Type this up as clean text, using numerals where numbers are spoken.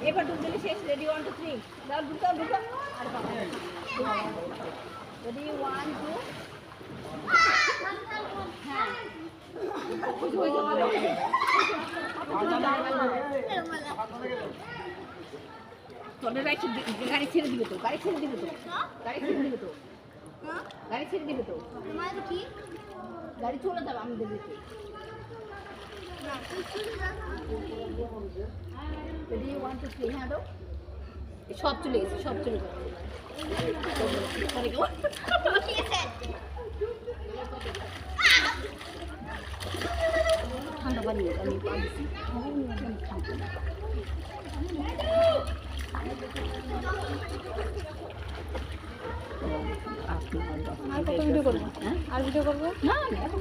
এবার ডুব দিলে শেষ। রেডি 1 2 3 দাও ঢুকা ঢুকা আর বাবা রেডি 1 2 হ্যাঁ তোদের গাড়ি ছেড়ে দিবে তো গাড়ি ছেড়ে দিবে তো গাড়ি ছেড়ে দিবে তো গাড়ি ছেড়ে দিবে তো কি গাড়ি চলে যাবে আমি দেবো রেডি 1 2 3 হ্যাঁ দাও সব চলে গেছে সব চলে গেছে ঠান্ডা পানি আমি পাচ্ছি আর কত ভিডিও করবো? আর ভিডিও করবো না এখন